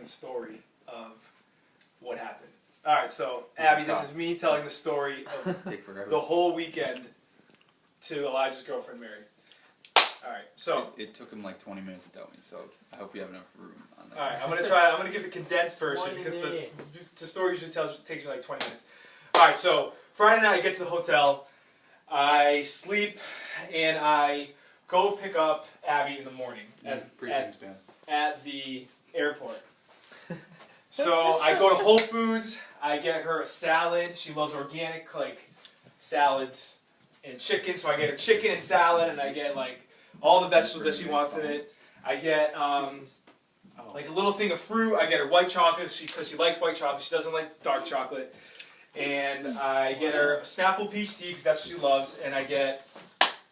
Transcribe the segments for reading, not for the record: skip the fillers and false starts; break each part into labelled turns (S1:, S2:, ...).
S1: the story of what happened. All right, so Abby, this is me telling the story of the whole weekend to Elijah's girlfriend Mary. All right, so
S2: it took him like 20 minutes to tell me, so I hope you have enough room on that.
S1: all right, I'm gonna give the condensed version because the story usually takes me like 20 minutes. All right, so Friday night I get to the hotel, I sleep, and I go pick up Abby in the morning at the airport. So I go to Whole Foods, I get her a salad. She loves organic like salads and chicken, so I get her chicken and salad, and I get like all the vegetables that she wants in it. I get like a little thing of fruit. I get her white chocolate because she likes white chocolate. She doesn't like dark chocolate. And I get her a Snapple peach tea because that's what she loves, and I get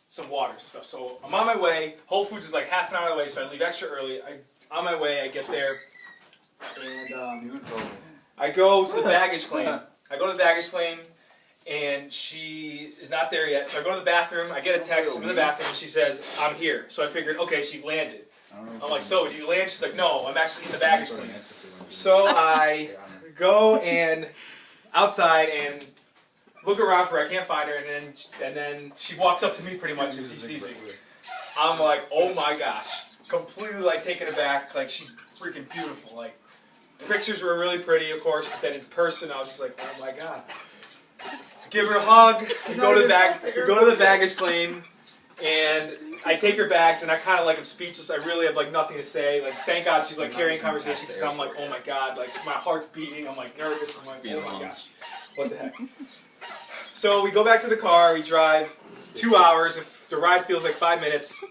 S1: some water and stuff. So I'm on my way. Whole Foods is like half an hour away, so I leave extra early. On my way, I get there, and I go to the baggage claim. And she is not there yet. So I go to the bathroom. I get a text. I'm in the bathroom, and she says, "I'm here." So I figured, okay, she landed. I'm like, "So, did you land?" She's like, "No, I'm actually in the baggage claim." So I go and outside and look around for her. I can't find her, and then she walks up to me pretty much and she sees me. I'm like, oh my gosh, completely like taken aback. Like she's freaking beautiful. Like pictures were really pretty, of course, but then in person I was just like, oh my god. Give her a hug. We go to the baggage claim, and I take her bags, and I kind of like am speechless. I really have like nothing to say. Like thank God she's like carrying conversation because I'm like, oh my god, like my heart's beating. I'm like nervous. I'm like, oh my gosh, what the heck. So we go back to the car. We drive 2 hours. The ride feels like 5 minutes.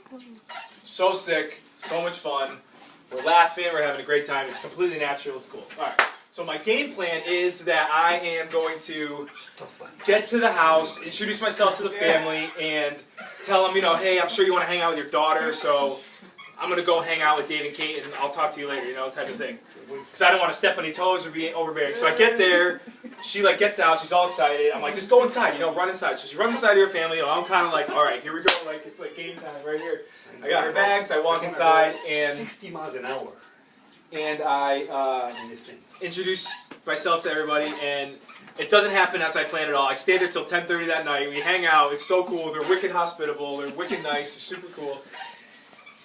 S1: So sick. So much fun. We're laughing. We're having a great time. It's completely natural. It's cool. All right. So my game plan is that I am going to get to the house, introduce myself to the family, and tell them, you know, hey, I'm sure you want to hang out with your daughter, so I'm going to go hang out with Dave and Kate, and I'll talk to you later, you know, type of thing. Because I don't want to step on any toes or be overbearing. So I get there, she like gets out, she's all excited. I'm like, just go inside, you know, run inside. So she runs inside to her family, you know, I'm kind of like, all right, here we go, like it's like game time right here. I got her bags, I walk inside, and
S3: 60 miles an hour.
S1: And I introduce myself to everybody, and it doesn't happen as I planned at all. I stay there till 10:30 that night. We hang out. It's so cool. They're wicked hospitable. They're wicked nice. They're super cool.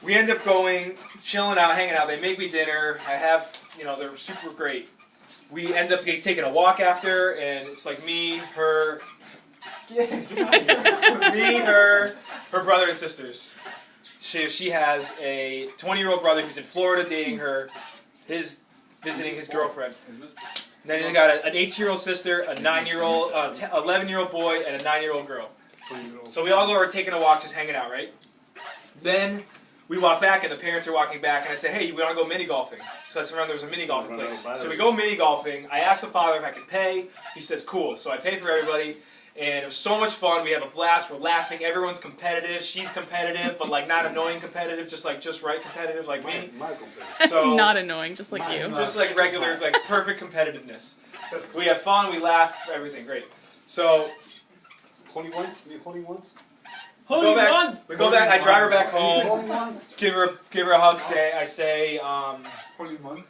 S1: We end up going, chilling out, hanging out. They make me dinner. I have, you know, they're super great. We end up taking a walk after, and it's like me, her, her brother and sisters. She has a 20-year-old brother who's in Florida dating her, visiting his girlfriend. Then they got an 18-year-old sister, a 9-year-old, 11-year-old boy, and a 9-year-old girl. So we all go, we're taking a walk, just hanging out, right? Then we walk back, and the parents are walking back, and I say, hey, we want to go mini golfing. So I remember there was a mini golfing place. So we go mini golfing. I asked the father if I could pay. He says, cool. So I pay for everybody. And it was so much fun. We have a blast. We're laughing. Everyone's competitive. She's competitive, but like not annoying competitive, just right competitive like me.
S4: So not annoying, just like you.
S1: Just like regular, like perfect competitiveness. We have fun. We laugh. Everything great. So
S3: Holy ones? Holy ones?
S1: We go back. I drive her back home. Give her a hug. I say.
S3: Holy one.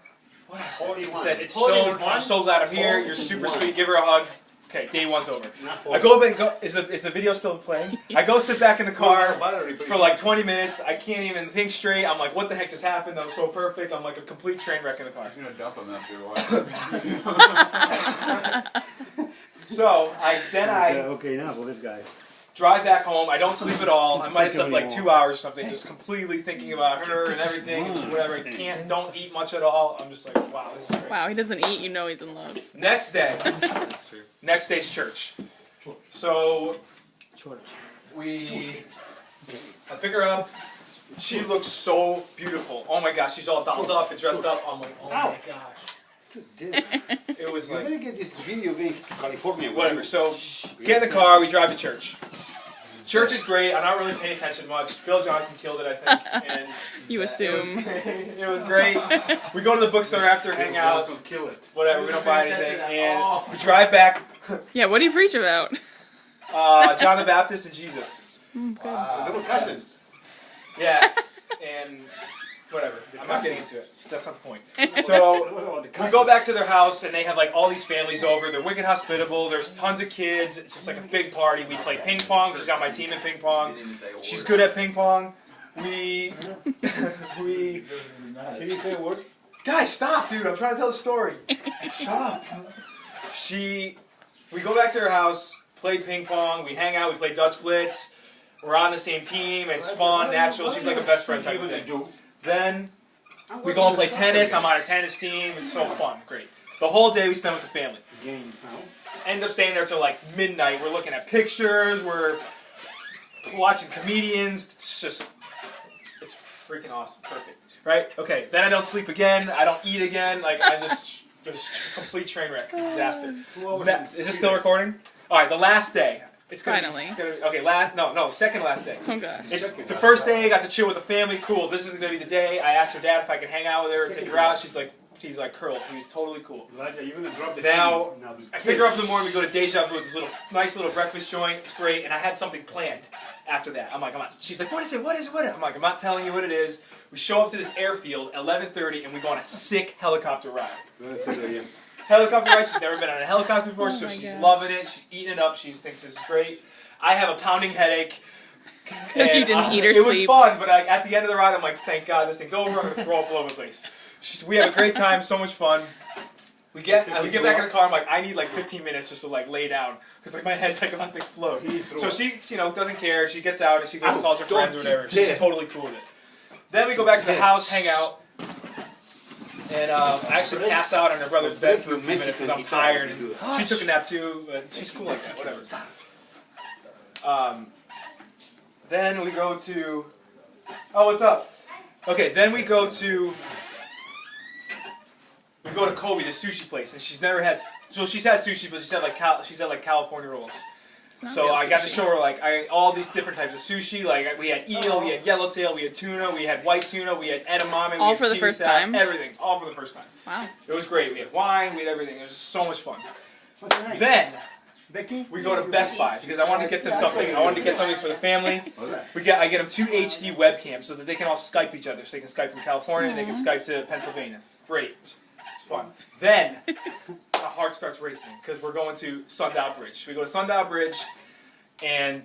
S1: What I said. I'm so glad I'm here. You're super sweet. Give her a hug. Okay, day one's over. I go up and go. Is the video still playing? I go sit back in the car for like 20 minutes. I can't even think straight. I'm like, what the heck just happened? That was so perfect. I'm like a complete train wreck in the car.
S2: You're gonna dump him after a while.
S1: So
S3: okay, now for this guy.
S1: Drive back home. I don't sleep at all. I might have slept like 2 hours or something, just completely thinking about her and everything, and whatever. I don't eat much at all. I'm just like, wow, this is great.
S4: Wow, he doesn't eat. You know he's in love.
S1: Next day. Next day's church. So I pick her up. She looks so beautiful. Oh my gosh, she's all dolled up and dressed up. I'm like, oh my gosh. It was like,
S3: you better get this video games to California.
S1: Whatever. So get in the car. We drive to church. Church is great. I'm not really paying attention much. Bill Johnson killed it, I think. And
S4: you assume.
S1: It was great. We go to the bookstore after, hang out. Whatever. We don't buy anything, and we drive back.
S4: Yeah. What do you preach about?
S1: John the Baptist and Jesus.
S4: Good.
S1: They were cousins. Yeah. And whatever. I'm not getting into it. That's not the point. So we go back to their house, and they have like all these families over. They're wicked hospitable. There's tons of kids. It's just like a big party. We play ping pong. She's on my team in ping pong. She's good at ping pong. We
S3: Can you say a word?
S1: guys, stop, dude. I'm trying to tell the story. Shut up. We go back to her house, play ping pong. We hang out. We play Dutch Blitz. We're on the same team. It's fun, natural. She's like a best friend type of thing. Then we go and play tennis. I'm on a tennis team. It's so fun. Great. The whole day we spend with the family.
S3: Games now.
S1: End up staying there till like midnight. We're looking at pictures. We're watching comedians. It's freaking awesome. Perfect. Right? Okay. Then I don't sleep again. I don't eat again. Like I just complete train wreck. Disaster. Is this still recording? All right. The last day. It's gonna
S4: Finally.
S1: Okay. Second last day.
S4: Oh gosh.
S1: It's the first day. I got to chill with the family. Cool. This is gonna be the day. I asked her dad if I could hang out with her and take her out. She's like curled. He's totally cool. Now, I pick her up in the morning. We go to Deja Vu, this nice little breakfast joint. It's great. And I had something planned after that. I'm like, she's like, what is it? What is it? What is it? I'm like, I'm not telling you what it is. We show up to this airfield at 11:30, and we go on a sick helicopter ride. Helicopter ride. She's never been on a helicopter before, so she's loving it. She's eating it up. She thinks this is great. I have a pounding headache.
S4: Because you didn't eat or
S1: sleep. It was fun, but at the end of the ride, I'm like, thank God this thing's over. I'm going to throw up all over the place. We have a great time, so much fun. We get back in the car. I'm like, I need like 15 minutes just to like lay down because like my head's like about to explode. So she, doesn't care. She gets out and she goes and calls her friends or whatever. She's totally cool with it. Then we go back to the house, hang out, and I actually pass out on her brother's bed for a few minutes because I'm tired. And she took a nap too, but she's cool like that. Whatever. Then we go to. Oh, what's up? Okay, then we go to Kobe, the sushi place, and she's never had. So she's had sushi, but she's had like California rolls. So I got to show her like all these different types of sushi. Like we had eel, we had yellowtail, we had tuna, we had white tuna, we had edamame.
S4: All for the first time.
S1: Everything, all for the first time.
S4: Wow.
S1: It was great. We had wine, we had everything. It was so much fun. Then we go to Best Buy because I wanted to get them something. I wanted to get something for the family. I get them 2 HD webcams so that they can all Skype each other. So they can Skype from California and they can Skype to Pennsylvania. Great. It's fun. Then my heart starts racing because we're going to Sundial Bridge. We go to Sundial Bridge and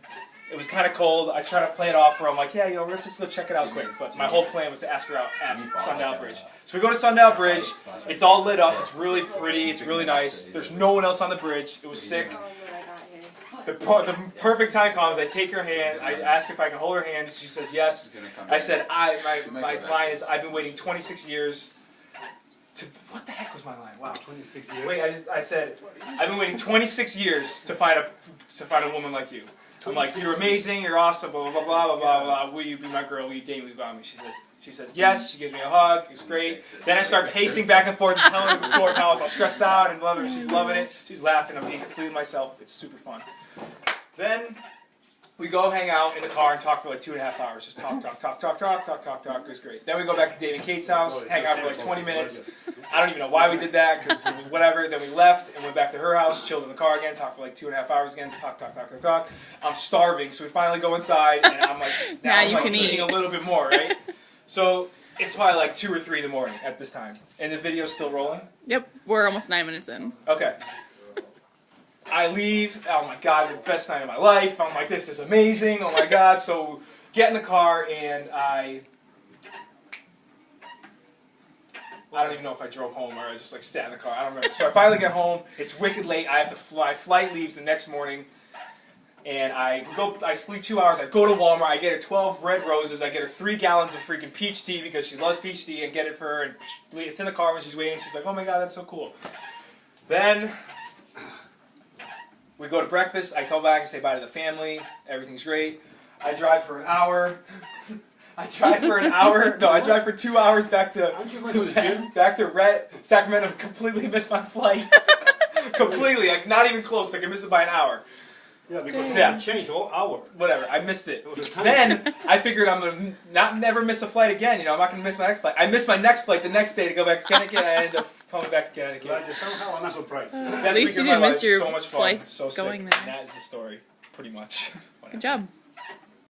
S1: it was kind of cold. I try to play it off where I'm like, yeah, let's just go check it out quick. But my whole plan was to ask her out at Sundial Bridge. So we go to Sundial Bridge. It's all lit up. It's really pretty. It's really nice. There's no one else on the bridge. It was sick. The perfect time comes. I take her hand. I ask if I can hold her hand. She says yes. I said, my line is, I've been waiting 26 years. What the heck was my line? Wow, 26 years. Wait, I said I've been waiting 26 years to find a woman like you. I'm like, you're amazing, you're awesome, blah blah blah blah blah blah. Will you be my girl? Will you date me? Will you me? She says yes. She gives me a hug. It's great. Then I start pacing back and forth and telling her the story how I was all stressed out and loving it. She's loving it. She's laughing. I'm being completely myself. It's super fun. Then we go hang out in the car and talk for like 2.5 hours. Just talk. It was great. Then we go back to Dave and Kate's house, hang out for like 20 minutes. I don't even know why we did that, because it was whatever. Then we left and went back to her house, chilled in the car again, talked for like 2.5 hours again, talk. I'm starving, so we finally go inside, and I'm like, now I'm like eating a little bit more, right? So it's probably like 2 or 3 in the morning at this time. And the video's still rolling?
S4: Yep, we're almost 9 minutes in.
S1: Okay. I leave, oh my God, the best night of my life. I'm like, this is amazing, oh my God. So get in the car and I don't even know if I drove home or I just like sat in the car, I don't remember. So I finally get home, it's wicked late, I have to fly, flight leaves the next morning. And I sleep 2 hours, I go to Walmart, I get her 12 red roses, I get her 3 gallons of freaking peach tea because she loves peach tea, and get it for her, and it's in the car when she's waiting, she's like, oh my God, that's so cool. Then we go to breakfast, I come back and say bye to the family, everything's great. I drive for an hour. I drive for 2 hours back to Sacramento, completely missed my flight. Completely, like not even close, like I missed it by an hour.
S3: Yeah, because it changed all hour.
S1: Whatever, I missed it. Then I figured I'm going to never miss a flight again. I'm not going to miss my next flight. I missed my next flight the next day to go back to Connecticut, and I ended up coming back to Connecticut.
S3: But somehow I'm not surprised.
S4: At least you didn't miss your
S1: so much fun.
S4: flights
S1: So
S4: going
S1: sick.
S4: there.
S1: And that is the story, pretty much.
S4: Good job.